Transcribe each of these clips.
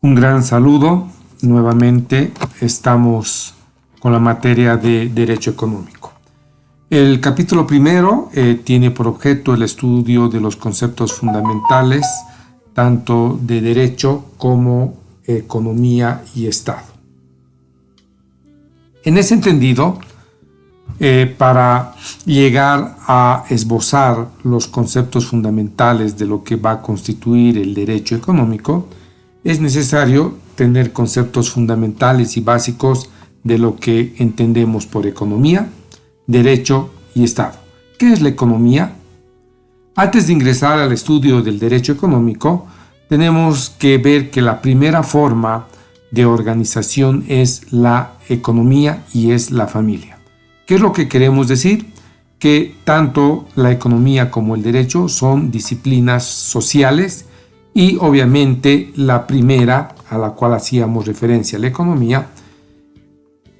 Un gran saludo. Nuevamente estamos con la materia de Derecho Económico. El capítulo primero tiene por objeto el estudio de los conceptos fundamentales tanto de Derecho como Economía y Estado. En ese entendido, para llegar a esbozar los conceptos fundamentales de lo que va a constituir el derecho económico, es necesario tener conceptos fundamentales y básicos de lo que entendemos por economía, derecho y Estado. ¿Qué es la economía? Antes de ingresar al estudio del derecho económico, tenemos que ver que la primera forma de organización es la economía y es la familia. ¿Qué es lo que queremos decir? Que tanto la economía como el derecho son disciplinas sociales y obviamente la primera, a la cual hacíamos referencia, la economía,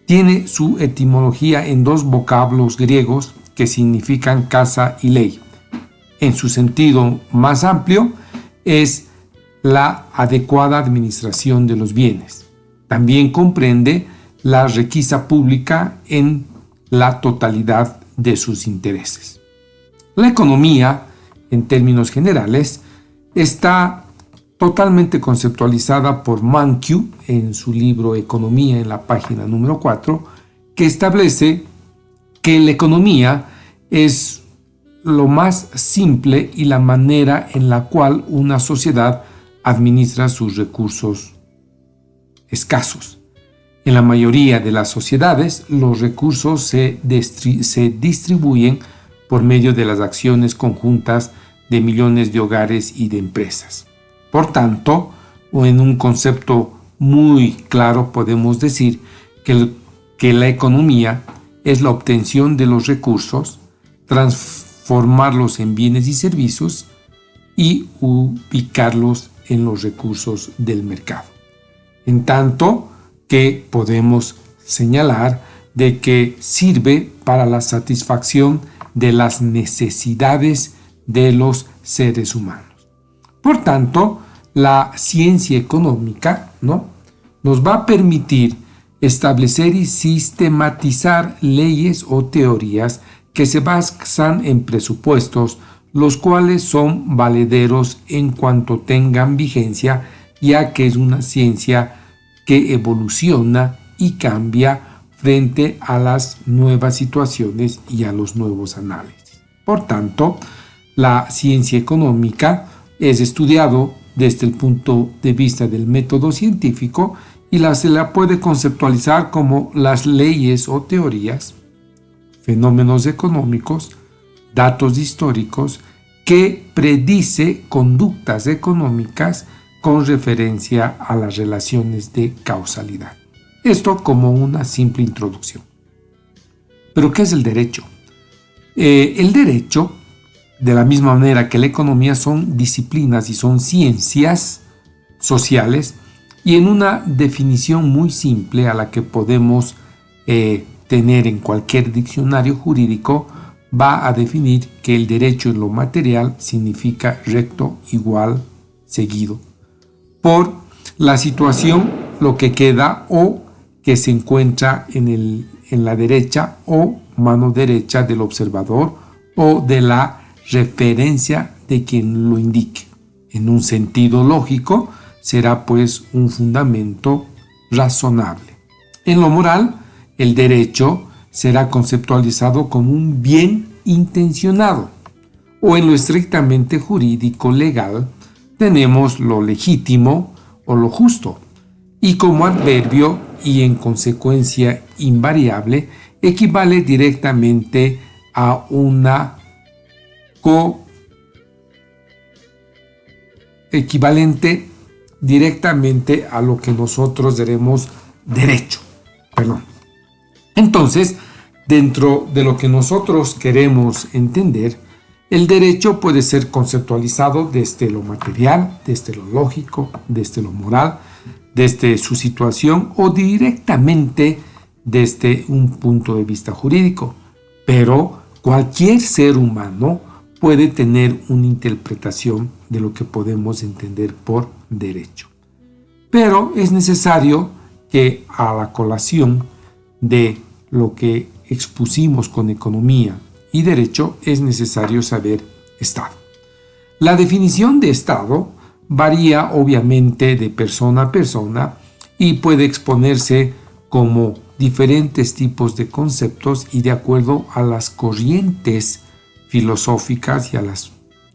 tiene su etimología en dos vocablos griegos que significan casa y ley. En su sentido más amplio es la adecuada administración de los bienes. También comprende la requisa pública en la totalidad de sus intereses. La economía, en términos generales, está totalmente conceptualizada por Mankiw en su libro Economía en la página número 4, que establece que la economía es lo más simple y la manera en la cual una sociedad administra sus recursos escasos. En la mayoría de las sociedades, los recursos se distribuyen por medio de las acciones conjuntas de millones de hogares y de empresas. Por tanto, o en un concepto muy claro, podemos decir que la economía es la obtención de los recursos, transformarlos en bienes y servicios y ubicarlos en los recursos del mercado. En tanto que podemos señalar de que sirve para la satisfacción de las necesidades de los seres humanos. Por tanto, la ciencia económica, nos va a permitir establecer y sistematizar leyes o teorías que se basan en presupuestos, los cuales son valederos en cuanto tengan vigencia, ya que es una ciencia que evoluciona y cambia frente a las nuevas situaciones y a los nuevos análisis. Por tanto, la ciencia económica es estudiado desde el punto de vista del método científico y se la puede conceptualizar como las leyes o teorías, fenómenos económicos, datos históricos que predice conductas económicas con referencia a las relaciones de causalidad. Esto como una simple introducción. ¿Pero qué es el derecho? El derecho, de la misma manera que la economía, son disciplinas y son ciencias sociales, y en una definición muy simple a la que podemos tener en cualquier diccionario jurídico, va a definir que el derecho en lo material significa recto, igual, seguido por la situación, lo que queda o que se encuentra en la derecha o mano derecha del observador o de la referencia de quien lo indique. En un sentido lógico, será pues un fundamento razonable. En lo moral, el derecho será conceptualizado como un bien intencionado, o en lo estrictamente jurídico legal, tenemos lo legítimo o lo justo, y como adverbio y en consecuencia invariable, equivale directamente a una equivalente directamente a lo que nosotros diremos derecho. Entonces, dentro de lo que nosotros queremos entender, el derecho puede ser conceptualizado desde lo material, desde lo lógico, desde lo moral, desde su situación o directamente desde un punto de vista jurídico. Pero cualquier ser humano puede tener una interpretación de lo que podemos entender por derecho. Pero es necesario que a la colación de lo que expusimos con economía y derecho es necesario saber Estado. La definición de Estado varía obviamente de persona a persona y puede exponerse como diferentes tipos de conceptos y de acuerdo a las corrientes filosóficas y a las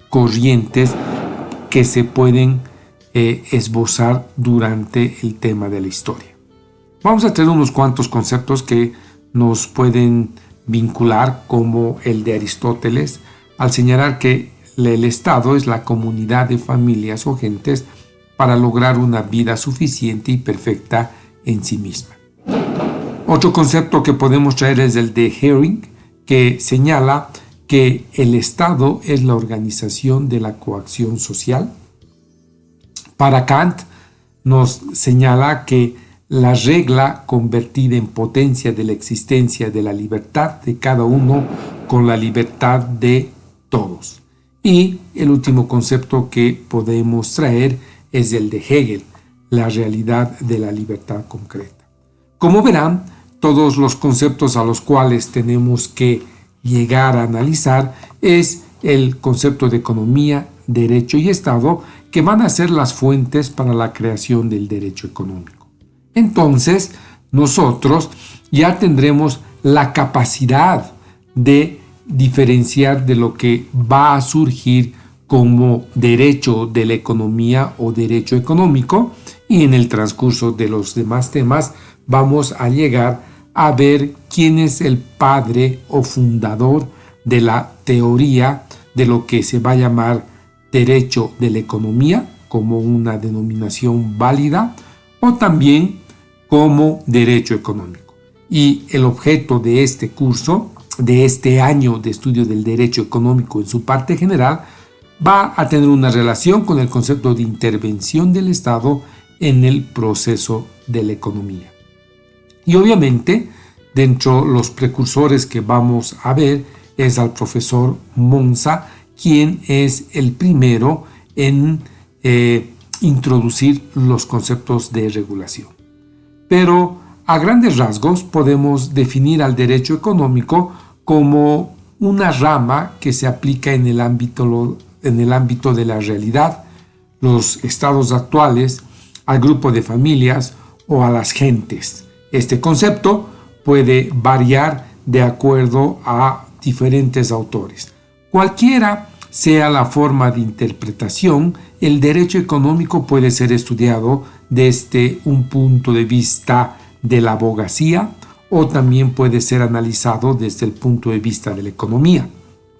corrientes que se pueden esbozar durante el tema de la historia. Vamos a tener unos cuantos conceptos que nos pueden vincular, como el de Aristóteles, al señalar que el Estado es la comunidad de familias o gentes para lograr una vida suficiente y perfecta en sí misma. Otro concepto que podemos traer es el de Hering, que señala que el Estado es la organización de la coacción social. Para Kant nos señala que la regla convertida en potencia de la existencia de la libertad de cada uno con la libertad de todos. Y el último concepto que podemos traer es el de Hegel, la realidad de la libertad concreta. Como verán, todos los conceptos a los cuales tenemos que llegar a analizar es el concepto de economía, derecho y Estado, que van a ser las fuentes para la creación del derecho económico. Entonces, nosotros ya tendremos la capacidad de diferenciar de lo que va a surgir como derecho de la economía o derecho económico, y en el transcurso de los demás temas vamos a llegar a ver quién es el padre o fundador de la teoría de lo que se va a llamar derecho de la economía como una denominación válida, o también como derecho económico. Y el objeto de este curso, de este año de estudio del derecho económico en su parte general, va a tener una relación con el concepto de intervención del Estado en el proceso de la economía. Y obviamente, dentro de los precursores que vamos a ver es al profesor Monza, quien es el primero en introducir los conceptos de regulación. Pero a grandes rasgos podemos definir al derecho económico como una rama que se aplica en el ámbito de la realidad, los estados actuales, al grupo de familias o a las gentes. Este concepto puede variar de acuerdo a diferentes autores. Cualquiera sea la forma de interpretación, el derecho económico puede ser estudiado desde un punto de vista de la abogacía o también puede ser analizado desde el punto de vista de la economía.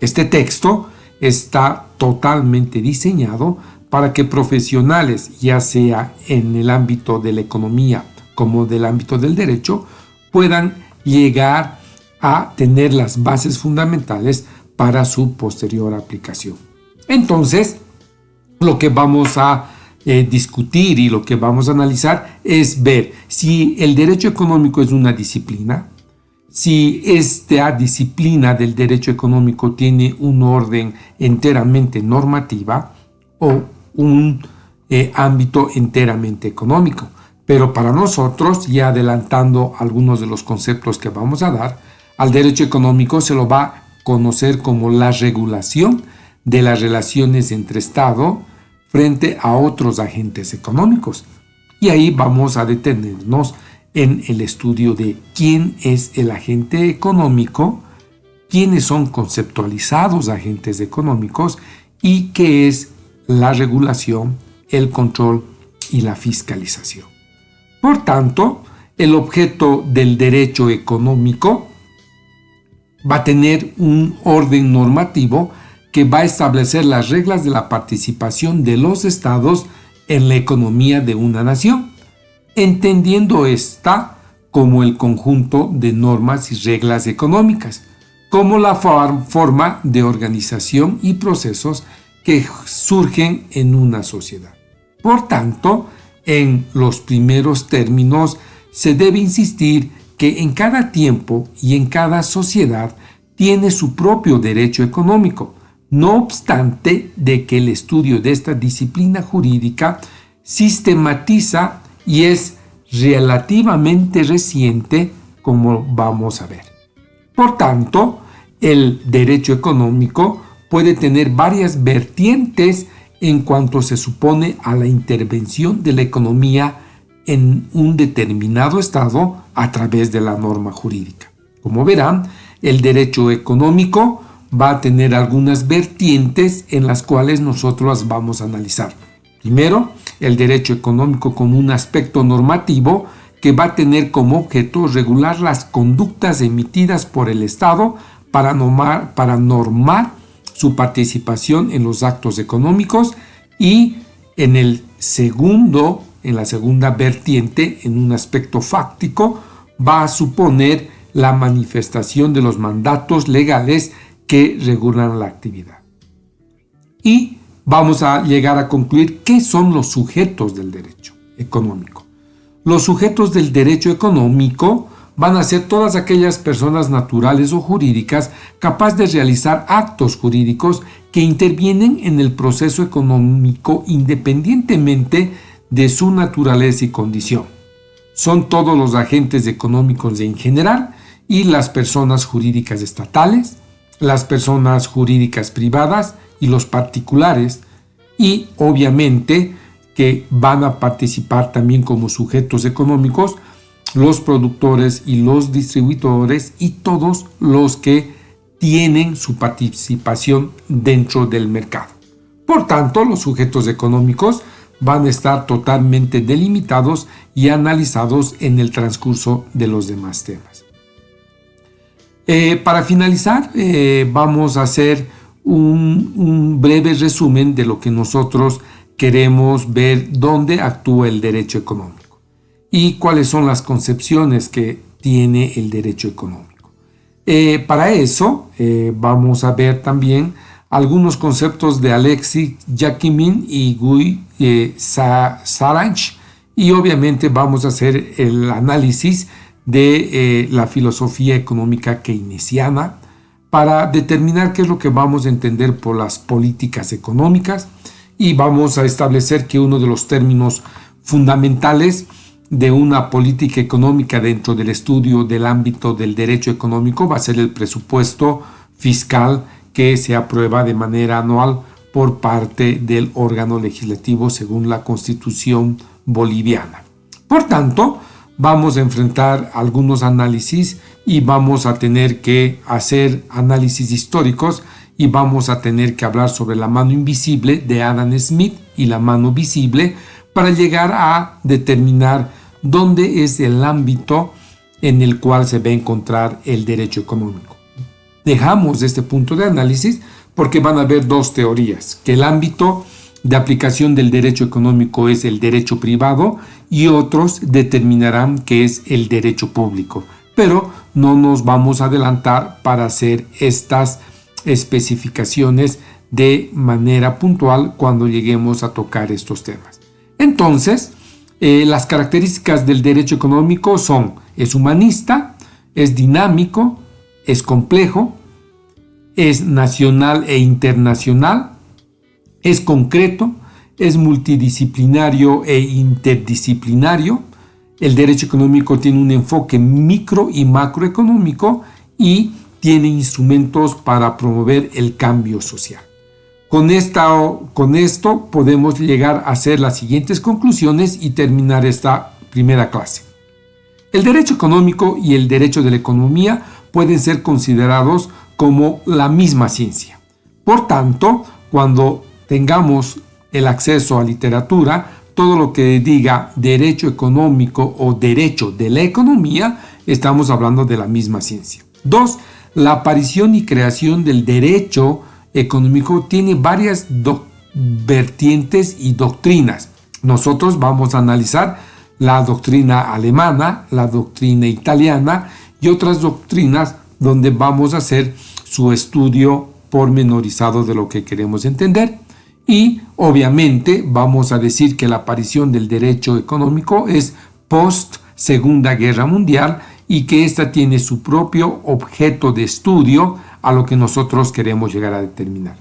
Este texto está totalmente diseñado para que profesionales, ya sea en el ámbito de la economía como del ámbito del derecho, puedan llegar a tener las bases fundamentales para su posterior aplicación. Entonces, lo que vamos a discutir y lo que vamos a analizar es ver si el derecho económico es una disciplina, si esta disciplina del derecho económico tiene un orden enteramente normativa o un ámbito enteramente económico. Pero para nosotros, ya adelantando algunos de los conceptos que vamos a dar, al derecho económico se lo va a conocer como la regulación de las relaciones entre Estado frente a otros agentes económicos. Y ahí vamos a detenernos en el estudio de quién es el agente económico, quiénes son conceptualizados agentes económicos y qué es la regulación, el control y la fiscalización. Por tanto, el objeto del derecho económico va a tener un orden normativo que va a establecer las reglas de la participación de los estados en la economía de una nación, entendiendo esta como el conjunto de normas y reglas económicas, como la forma de organización y procesos que surgen en una sociedad. Por tanto, en los primeros términos se debe insistir que en cada tiempo y en cada sociedad tiene su propio derecho económico, no obstante de que el estudio de esta disciplina jurídica sistematiza y es relativamente reciente, como vamos a ver. Por tanto, el derecho económico puede tener varias vertientes en cuanto se supone a la intervención de la economía en un determinado estado a través de la norma jurídica. Como verán, el derecho económico va a tener algunas vertientes en las cuales nosotros las vamos a analizar. Primero, el derecho económico como un aspecto normativo que va a tener como objeto regular las conductas emitidas por el Estado para normar su participación en los actos económicos, y en la segunda vertiente, en un aspecto fáctico, va a suponer la manifestación de los mandatos legales que regulan la actividad. Y vamos a llegar a concluir qué son los sujetos del derecho económico. Los sujetos del derecho económico van a ser todas aquellas personas naturales o jurídicas capaces de realizar actos jurídicos que intervienen en el proceso económico independientemente de su naturaleza y condición. Son todos los agentes económicos en general y las personas jurídicas estatales, las personas jurídicas privadas y los particulares, y obviamente que van a participar también como sujetos económicos los productores y los distribuidores y todos los que tienen su participación dentro del mercado. Por tanto, los sujetos económicos van a estar totalmente delimitados y analizados en el transcurso de los demás temas. Para finalizar, vamos a hacer un breve resumen de lo que nosotros queremos ver dónde actúa el derecho económico y cuáles son las concepciones que tiene el derecho económico. Para eso vamos a ver también algunos conceptos de Alexis Jacquimin y Guy Saranch, y obviamente vamos a hacer el análisis de la filosofía económica keynesiana para determinar qué es lo que vamos a entender por las políticas económicas, y vamos a establecer que uno de los términos fundamentales de una política económica dentro del estudio del ámbito del derecho económico va a ser el presupuesto fiscal que se aprueba de manera anual por parte del órgano legislativo según la Constitución boliviana. Por tanto, vamos a enfrentar algunos análisis y vamos a tener que hacer análisis históricos, y vamos a tener que hablar sobre la mano invisible de Adam Smith y la mano visible para llegar a determinar dónde es el ámbito en el cual se va a encontrar el derecho económico. Dejamos este punto de análisis porque van a haber dos teorías, que el ámbito de aplicación del derecho económico es el derecho privado y otros determinarán que es el derecho público, pero no nos vamos a adelantar para hacer estas especificaciones de manera puntual cuando lleguemos a tocar estos temas. Entonces, las características del derecho económico son: es humanista, es dinámico, es complejo, es nacional e internacional, es concreto, es multidisciplinario e interdisciplinario. El derecho económico tiene un enfoque micro y macroeconómico y tiene instrumentos para promover el cambio social. Con esto podemos llegar a hacer las siguientes conclusiones y terminar esta primera clase. El derecho económico y el derecho de la economía pueden ser considerados como la misma ciencia. Por tanto, cuando tengamos el acceso a literatura, todo lo que diga derecho económico o derecho de la economía, estamos hablando de la misma ciencia. 2. La aparición y creación del derecho económico tiene varias vertientes y doctrinas. Nosotros vamos a analizar la doctrina alemana, la doctrina italiana y otras doctrinas donde vamos a hacer su estudio pormenorizado de lo que queremos entender. Y obviamente vamos a decir que la aparición del derecho económico es post Segunda Guerra Mundial y que ésta tiene su propio objeto de estudio a lo que nosotros queremos llegar a determinar.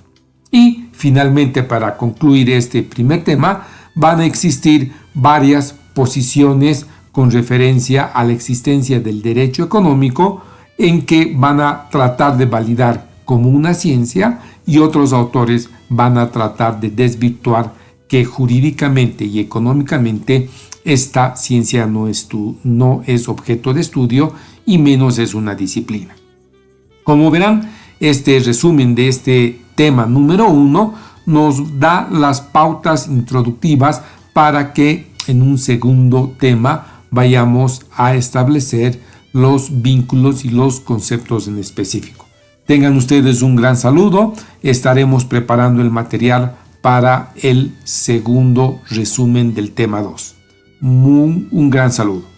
Y finalmente, para concluir este primer tema, van a existir varias posiciones con referencia a la existencia del derecho económico, en que van a tratar de validar como una ciencia, y otros autores van a tratar de desvirtuar que jurídicamente y económicamente esta ciencia no es objeto de estudio y menos es una disciplina. Como verán, este resumen de este tema número 1 nos da las pautas introductivas para que en un segundo tema vayamos a establecer los vínculos y los conceptos en específico. Tengan ustedes un gran saludo. Estaremos preparando el material para el segundo resumen del tema 2. Un gran saludo.